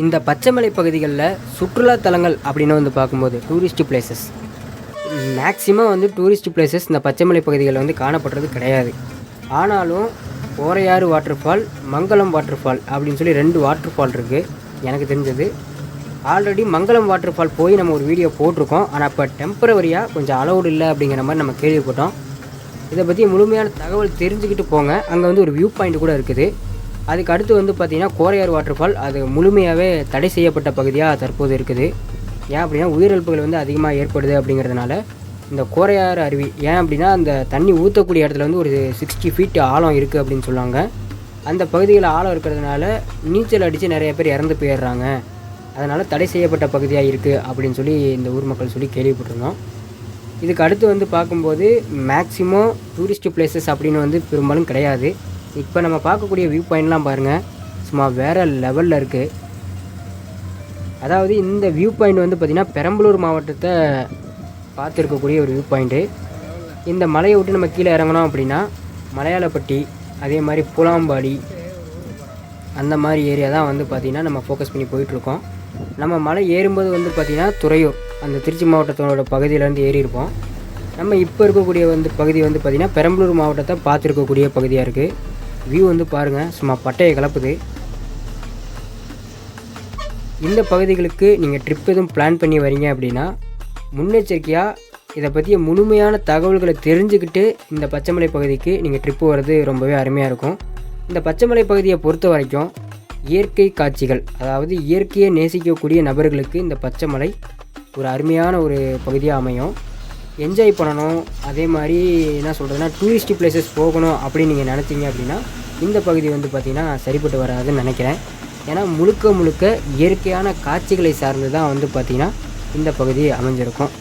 இந்த பச்சைமலை பகுதிகளில் சுற்றுலாத்தலங்கள் அப்படின்னு வந்து பார்க்கும்போது டூரிஸ்ட் பிளேசஸ் மேக்ஸிமம் வந்து டூரிஸ்ட் பிளேசஸ் இந்த பச்சைமலை பகுதிகளில் வந்து காணப்படுறது கிடையாது. ஆனாலும் கோரையாறு வாட்டர் ஃபால், மங்களம் வாட்டர் ஃபால் அப்படின்னு சொல்லி 2 வாட்டர் ஃபால் இருக்குது எனக்கு தெரிஞ்சது. ஆல்ரெடி மங்களம் வாட்டர் ஃபால் போய் நம்ம ஒரு வீடியோ போட்டிருக்கோம். ஆனால் இப்போ டெம்பரவரியாக கொஞ்சம் அலௌடு இல்லை அப்படிங்கிற மாதிரி நம்ம கேள்விப்பட்டோம். இதை பற்றி முழுமையான தகவல் தெரிஞ்சுக்கிட்டு போங்க. அங்கே வந்து ஒரு வியூ பாயிண்ட் கூட இருக்குது. அதுக்கு அடுத்து வந்து பார்த்திங்கன்னா கோரையார் வாட்டர் ஃபால், அது முழுமையாகவே தடை செய்யப்பட்ட பகுதியாக தற்போது இருக்குது. ஏன் அப்படின்னா உயிரிழப்புகள் வந்து அதிகமாக ஏற்படுது அப்படிங்கிறதுனால இந்த கோரையார் அருவி, ஏன் அப்படின்னா அந்த தண்ணி ஊற்றக்கூடிய இடத்துல வந்து ஒரு 60 ஃபீட் ஆழம் இருக்குது அப்படின்னு சொல்லுவாங்க. அந்த பகுதியில் ஆழம் இருக்கிறதுனால நீச்சல் அடித்து நிறைய பேர் இறந்து போயிடுறாங்க. அதனால் தடை செய்யப்பட்ட பகுதியாக இருக்குது அப்படின்னு சொல்லி இந்த ஊர் மக்கள் சொல்லி கேள்விப்பட்டிருந்தோம். இதுக்கு அடுத்து வந்து பார்க்கும்போது மேக்ஸிமம் டூரிஸ்ட் பிளேசஸ் அப்படின்னு வந்து பெரும்பாலும் கிடையாது. இப்போ நம்ம பார்க்கக்கூடிய வியூ பாயிண்ட்லாம் பாருங்கள், சும்மா வேறு லெவலில் இருக்குது. அதாவது இந்த வியூ பாயிண்ட் வந்து பார்த்திங்கன்னா பெரம்பலூர் மாவட்டத்தை பார்த்துருக்கக்கூடிய ஒரு வியூ பாயிண்ட்டு. இந்த மலையை விட்டு நம்ம கீழே இறங்கினோம் அப்படின்னா மலையாளப்பட்டி, அதே மாதிரி புலாம்பாடி, அந்த மாதிரி ஏரியா தான் வந்து பார்த்திங்கன்னா நம்ம ஃபோக்கஸ் பண்ணி போயிட்டுருக்கோம். நம்ம மலை ஏறும்போது வந்து பார்த்திங்கன்னா துறையூர், அந்த திருச்சி மாவட்டத்தோட பகுதியிலேருந்து ஏறி இருப்போம். நம்ம இப்போ இருக்கக்கூடிய வந்து பகுதி வந்து பார்த்திங்கன்னா பெரம்பலூர் மாவட்டத்தை பார்த்துருக்கக்கூடிய பகுதியாக இருக்குது. வியூ வந்து பாருங்கள், சும்மா பட்டையை கலப்புது. இந்த பகுதிகளுக்கு நீங்கள் ட்ரிப் எதுவும் பிளான் பண்ணி வரீங்க அப்படின்னா முன்னெச்சரிக்கையாக இதை பற்றிய முழுமையான தகவல்களை தெரிஞ்சுக்கிட்டு இந்த பச்சைமலை பகுதிக்கு நீங்கள் ட்ரிப்பு வர்றது ரொம்பவே அருமையாக இருக்கும். இந்த பச்சைமலை பகுதியை பொறுத்த வரைக்கும் இயற்கை காட்சிகள், அதாவது இயற்கையை நேசிக்கக்கூடிய நபர்களுக்கு இந்த பச்சைமலை ஒரு அருமையான ஒரு பகுதியாக அமையும். என்ஜாய் பண்ணணும், அதே மாதிரி என்ன சொல்கிறதுனா டூரிஸ்ட் பிளேசஸ் போகணும் அப்படின்னு நீங்கள் நினச்சிங்க அப்படின்னா இந்த பகுதி வந்து பார்த்திங்கன்னா சரிப்பட்டு வராதுன்னு நினைக்கிறேன். ஏன்னா முழுக்க இயற்கையான காட்சிகளை சார்ந்து தான் வந்து பார்த்திங்கன்னா இந்த பகுதி அமைஞ்சிருக்கும்.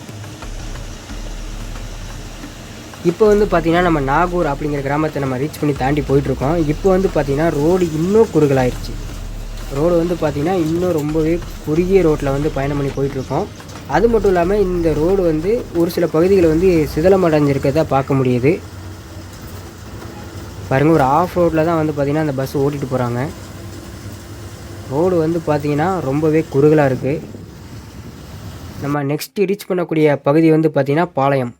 இப்போ வந்து பார்த்திங்கன்னா நம்ம நாகூர் அப்படிங்கிற கிராமத்தை நம்ம ரீச் பண்ணி தாண்டி போயிட்டுருக்கோம். இப்போ வந்து பார்த்திங்கன்னா ரோடு இன்னும் குறுகலாயிருச்சு. ரோடு வந்து பார்த்திங்கன்னா இன்னும் ரொம்பவே குறுகிய ரோட்டில் வந்து பயணம் பண்ணி போயிட்டுருக்கோம். அது மட்டும் இல்லாமல் இந்த ரோடு வந்து ஒரு சில பகுதிகளை வந்து சிதிலமடைஞ்சிருக்கிறத பார்க்க முடியுது. பாருங்கள், ஒரு ஆஃப் ரோட்டில் தான் வந்து பார்த்திங்கன்னா அந்த பஸ் ஓட்டிகிட்டு போகிறாங்க. ரோடு வந்து பார்த்திங்கன்னா ரொம்பவே குறுகலாக இருக்குது. நம்ம நெக்ஸ்ட்டு ரீச் பண்ணக்கூடிய பகுதி வந்து பார்த்திங்கன்னா பாளையம்.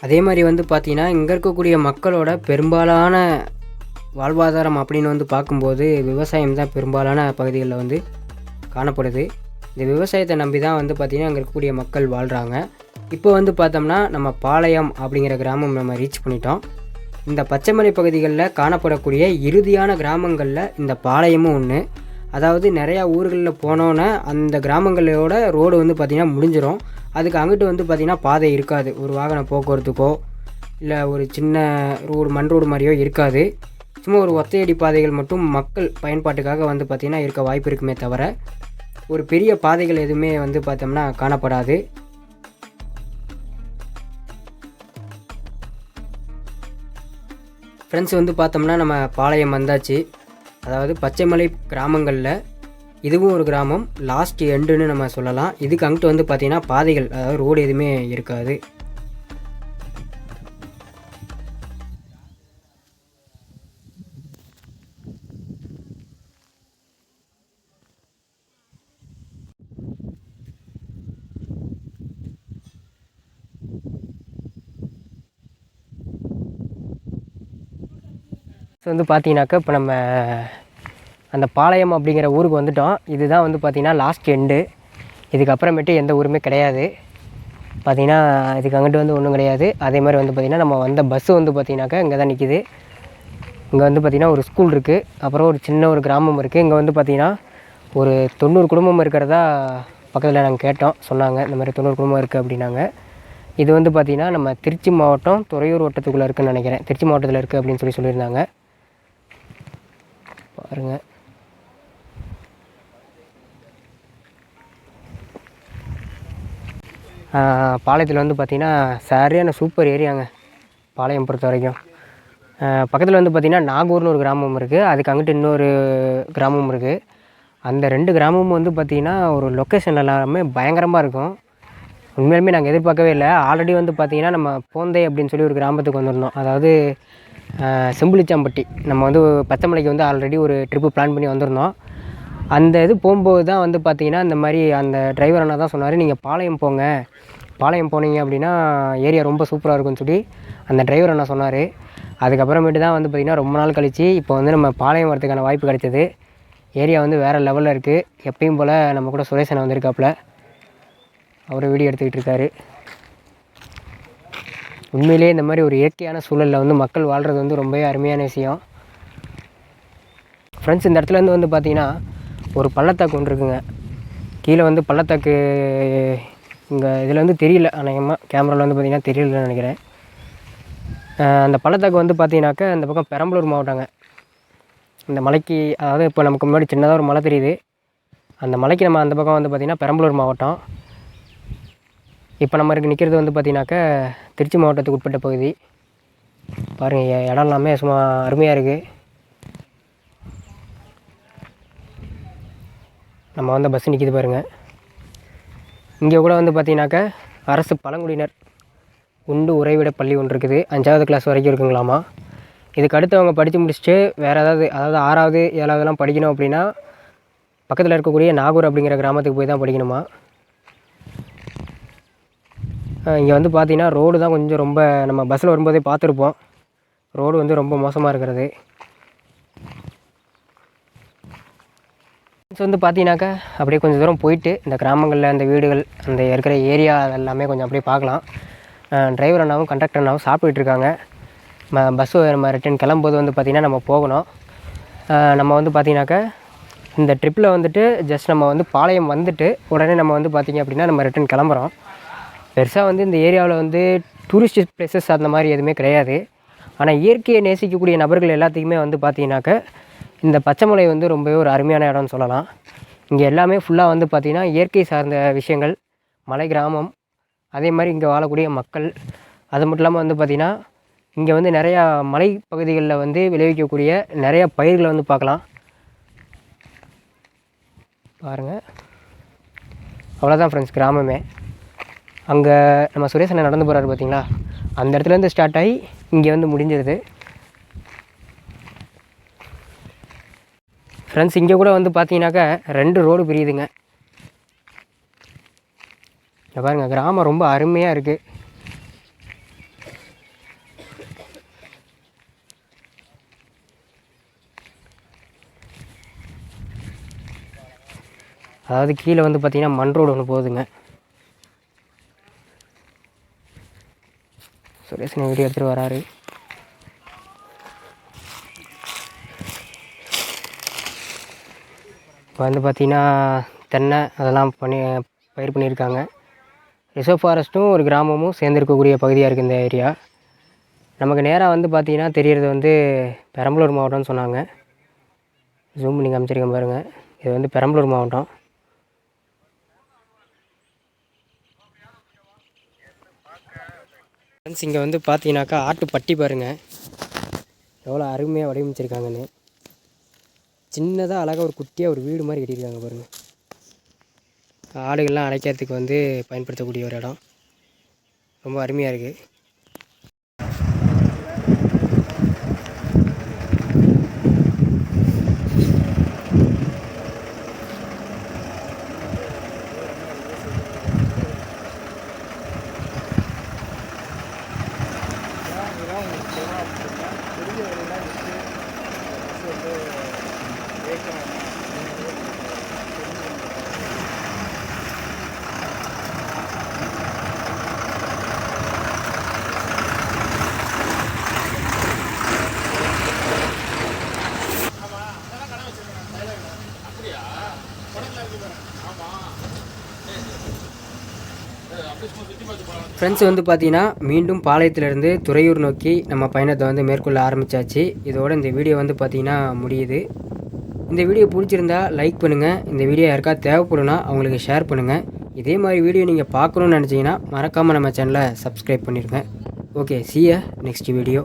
அதே மாதிரி வந்து பார்த்திங்கன்னா இங்கே இருக்கக்கூடிய மக்களோட பெரும்பாலான வாழ்வாதாரம் அப்படின்னு வந்து பார்க்கும்போது விவசாயம் தான் பெரும்பாலான பகுதிகளில் வந்து காணப்படுது. இந்த விவசாயத்தை நம்பி தான் வந்து பார்த்திங்கன்னா அங்கே இருக்கக்கூடிய மக்கள் வாழ்கிறாங்க. இப்போ வந்து பார்த்தோம்னா நம்ம பாளையம் அப்படிங்கிற கிராமம் நம்ம ரீச் பண்ணிட்டோம். இந்த பச்சைமலை பகுதிகளில் காணப்படக்கூடிய இறுதியான கிராமங்களில் இந்த பாளையமும் ஒன்று. அதாவது நிறையா ஊர்களில் போனோன்னே அந்த கிராமங்களோட ரோடு வந்து பார்த்திங்கன்னா முடிஞ்சிடும். அதுக்கு அங்கிட்டு வந்து பார்த்திங்கன்னா பாதை இருக்காது, ஒரு வாகன போக்குவரத்துக்கோ இல்லை ஒரு சின்ன ரோடு மண் ரோடு மாதிரியோ இருக்காது. சும்மா ஒரு ஒத்தையடி பாதைகள் மட்டும் மக்கள் பயன்பாட்டுக்காக வந்து பார்த்திங்கன்னா இருக்க வாய்ப்பு இருக்குமே தவிர ஒரு பெரிய பாதைகள் எதுவுமே வந்து பார்த்தோம்னா காணப்படாது. ஃப்ரெண்ட்ஸ் வந்து பார்த்தோம்னா நம்ம பாளையம் வந்தாச்சு. அதாவது பச்சைமலை கிராமங்களில் இதுவும் ஒரு கிராமம், லாஸ்ட் எண்டுன்னு நம்ம சொல்லலாம். இதுக்கு அங்கிட்டு வந்து பார்த்திங்கன்னா பாதைகள், அதாவது ரோடு எதுவுமே இருக்காது. ஸோ வந்து பார்த்தீங்கன்னாக்கா இப்போ நம்ம அந்த பாளையம் அப்படிங்கிற ஊருக்கு வந்துவிட்டோம். இதுதான் வந்து பார்த்திங்கன்னா லாஸ்ட் எண்டு. இதுக்கப்புறமேட்டு எந்த ஊருமே கிடையாது. பார்த்திங்கன்னா இதுக்கு அங்கிட்டு வந்து ஒன்றும் கிடையாது. அதே மாதிரி வந்து பார்த்திங்கன்னா நம்ம வந்த பஸ்ஸு வந்து பார்த்திங்கனாக்கா இங்கே தான் நிற்கிது. இங்கே வந்து பார்த்திங்கன்னா ஒரு ஸ்கூல் இருக்குது, அப்புறம் ஒரு சின்ன ஒரு கிராமம் இருக்குது. இங்கே வந்து பார்த்திங்கன்னா ஒரு 90 குடும்பம் இருக்கிறதா பக்கத்தில் நாங்கள் கேட்டோம், சொன்னாங்க இந்த மாதிரி 90 குடும்பம் இருக்குது அப்படின்னாங்க. இது வந்து பார்த்திங்கன்னா நம்ம திருச்சி மாவட்டம் துறையூர் வட்டத்துக்குள்ளே இருக்குதுன்னு நினைக்கிறேன். திருச்சி மாவட்டத்தில் இருக்குது அப்படின்னு சொல்லியிருந்தாங்க. பாருங்கள், பாளையத்தில் வந்து பார்த்திங்கன்னா சரியான சூப்பர் ஏரியாங்க பாளையம் பொறுத்த வரைக்கும். பக்கத்தில் வந்து பார்த்திங்கன்னா நாகூர்னு ஒரு கிராமம் இருக்குது, அதுக்கு அங்கிட்டு இன்னொரு கிராமம் இருக்குது. அந்த 2 கிராமமும் வந்து பார்த்திங்கன்னா ஒரு லொக்கேஷன் எல்லாமே பயங்கரமாக இருக்கும். உண்மையிலுமே நாங்கள் எதிர்பார்க்கவே இல்லை. ஆல்ரெடி வந்து பார்த்திங்கன்னா நம்ம போந்தை அப்படின்னு சொல்லி ஒரு கிராமத்துக்கு வந்திருந்தோம். அதாவது செம்புளிச்சாம்பட்டி. நம்ம வந்து பச்சைமலைக்கு வந்து ஆல்ரெடி ஒரு ட்ரிப்பு பிளான் பண்ணி வந்திருந்தோம். அந்த இது போகும்போது தான் வந்து பார்த்திங்கன்னா இந்த மாதிரி அந்த டிரைவர் அண்ணா தான் சொன்னார், நீங்கள் பாளையம் போங்க, பாளையம் போனீங்க அப்படின்னா ஏரியா ரொம்ப சூப்பராக இருக்கும்னு சொல்லி அந்த டிரைவர் அண்ணா சொன்னார். அதுக்கப்புறமேட்டு தான் வந்து பார்த்திங்கன்னா ரொம்ப நாள் கழித்து இப்போ வந்து நம்ம பாளையம் வரதுக்கான வாய்ப்பு கிடைச்சது. ஏரியா வந்து வேறு லெவலில் இருக்குது. எப்பயும் போல் நம்ம கூட சுரேஷ் அண்ணா வந்திருக்காப்புல, அவர் வீடியோ எடுத்துக்கிட்டு இருக்காரு. உண்மையிலே இந்த மாதிரி ஒரு இயற்கையான சூழலில் வந்து மக்கள் வாழ்கிறது வந்து ரொம்பவே அருமையான விஷயம். ஃப்ரெண்ட்ஸ், இந்த இடத்துல வந்து பார்த்திங்கன்னா ஒரு பள்ளத்தாக்கு ஒன்று இருக்குங்க. கீழே வந்து பள்ளத்தாக்கு இங்கே இதில் வந்து தெரியல, அநேகமாக கேமராவில் வந்து பார்த்திங்கன்னா தெரியலன்னு நினைக்கிறேன். அந்த பள்ளத்தாக்கு வந்து பார்த்திங்கனாக்கா இந்த பக்கம் பெரம்பலூர் மாவட்டங்க. இந்த மலைக்கு, அதாவது இப்போ நமக்கு முன்னாடி சின்னதாக ஒரு மலை தெரியுது, அந்த மலைக்கு நம்ம அந்த பக்கம் வந்து பார்த்திங்கன்னா பெரம்பலூர் மாவட்டம். இப்போ நம்ம நிற்கிறது வந்து பார்த்திங்கனாக்கா திருச்சி மாவட்டத்துக்கு உட்பட்ட பகுதி. பாருங்கள், இடம் எல்லாமே சும்மா அருமையாக இருக்குது. நம்ம வந்து பஸ் நிற்கிது பாருங்கள். இங்கே கூட வந்து பார்த்திங்கனாக்கா அரசு பழங்குடியினர் உண்டு உறைவிட பள்ளி ஒன்று இருக்குது. 5வது கிளாஸ் வரைக்கும் இருக்குங்களாமா. இதுக்கு அடுத்து அவங்க படித்து முடிச்சுட்டு வேறு அதாவது 6வது 7வதுலாம் படிக்கணும் அப்படின்னா பக்கத்தில் இருக்கக்கூடிய நாகூர் அப்படிங்கிற கிராமத்துக்கு போய் தான் படிக்கணுமா. இங்கே வந்து பார்த்திங்கன்னா ரோடு தான் கொஞ்சம் ரொம்ப, நம்ம பஸ்ஸில் வரும்போதே பார்த்துருப்போம், ரோடு வந்து ரொம்ப மோசமாக இருக்கிறது. வந்து பார்த்திங்கனாக்கா அப்படியே கொஞ்சம் தூரம் போயிட்டு இந்த கிராமங்களில் அந்த வீடுகள், அந்த இருக்கிற ஏரியா அதெல்லாமே கொஞ்சம் அப்படியே பார்க்கலாம். டிரைவர் அண்ணாவும் கண்டக்டர் அண்ணாவும் சாப்பிட்டுட்டு இருக்காங்க. பஸ்ஸு நம்ம ரிட்டன் கிளம்பும்போது வந்து பார்த்திங்கன்னா நம்ம போகணும். நம்ம வந்து பார்த்திங்கனாக்கா இந்த ட்ரிப்பில் வந்துட்டு ஜஸ்ட் நம்ம வந்து பாளையம் வந்துட்டு உடனே நம்ம வந்து பார்த்திங்க அப்படின்னா நம்ம ரிட்டன் கிளம்புறோம். பெருசாக வந்து இந்த ஏரியாவில் வந்து டூரிஸ்ட் பிளேசஸ் அந்த மாதிரி எதுவுமே கிடையாது. ஆனால் இயற்கையை நேசிக்கக்கூடிய நபர்கள் எல்லாத்துக்குமே வந்து பார்த்திங்கனாக்கா இந்த பச்சைமலை வந்து ரொம்பவே ஒரு அருமையான இடம்னு சொல்லலாம். இங்கே எல்லாமே ஃபுல்லாக வந்து பார்த்திங்கன்னா இயற்கை சார்ந்த விஷயங்கள், மலை கிராமம், அதே மாதிரி இங்கே வாழக்கூடிய மக்கள். அது மட்டும் இல்லாமல் வந்து பார்த்திங்கன்னா இங்கே வந்து நிறையா மலை பகுதிகளில் வந்து விளைவிக்கக்கூடிய நிறையா பயிர்களை வந்து பார்க்கலாம். பாருங்கள், அவ்வளோதான் ஃப்ரெண்ட்ஸ் கிராமமே. அங்கே நம்ம சுரேஷ் அண்ணா நடந்து போகிறாரு பார்த்திங்களா, அந்த இடத்துலேருந்து ஸ்டார்ட் ஆகி இங்கே வந்து முடிஞ்சிருது. ஃப்ரெண்ட்ஸ், இங்கே கூட வந்து பார்த்தீங்கன்னாக்கா 2 ரோடு பிரியுதுங்க. இங்கே பாருங்கள், கிராமம் ரொம்ப அருமையாக இருக்குது. அதாவது கீழே வந்து பார்த்திங்கன்னா மண் ரோடு ஒன்று போகுதுங்க. சுரேஷ் வீடியோ எடுத்துகிட்டு வராரு. இப்போ வந்து பார்த்திங்கன்னா தென்னை அதெல்லாம் பயிர் பண்ணியிருக்காங்க. ரிசர்வ் ஃபாரஸ்ட்டும் ஒரு கிராமமும் சேர்ந்துருக்கக்கூடிய பகுதியாக இருக்குது இந்த ஏரியா. நமக்கு நேராக வந்து பார்த்திங்கன்னா தெரியறது வந்து பெரம்பலூர் மாவட்டம்னு சொன்னாங்க. ஜூம் பண்ணி காமிச்சிருக்கேன் பாருங்கள், இது வந்து பெரம்பலூர் மாவட்டம். ஃப்ரெண்ட்ஸ், இங்கே வந்து பார்த்தீங்கன்னாக்கா ஆட்டுப்பட்டி பாருங்கள் எவ்வளோ அருமையாக வடிவமைச்சிருக்காங்கன்னு. சின்னதாக அழகாக ஒரு குட்டியாக ஒரு வீடு மாதிரி கட்டியிருக்காங்க பாருங்கள். ஆடுகள்லாம் அடைக்கிறதுக்கு வந்து பயன்படுத்தக்கூடிய ஒரு இடம், ரொம்ப அருமையாக இருக்குது. பெரிய ஃப்ரெண்ட்ஸ் வந்து பார்த்தீங்கன்னா மீண்டும் பாளையத்திலேருந்து துறையூர் நோக்கி நம்ம பயணத்தை வந்து மேற்கொள்ள ஆரம்பித்தாச்சு. இதோட இந்த வீடியோ வந்து பார்த்திங்கன்னா முடியுது. இந்த வீடியோ பிடிச்சிருந்தா லைக் பண்ணுங்கள். இந்த வீடியோ யாருக்காவது தேவைப்படுனா அவங்களுக்கு ஷேர் பண்ணுங்கள். இதே மாதிரி வீடியோ நீங்கள் பார்க்கணுன்னு நினச்சிங்கன்னா மறக்காமல் நம்ம சேனலை சப்ஸ்கிரைப் பண்ணிடுங்க. Okay, see you next video.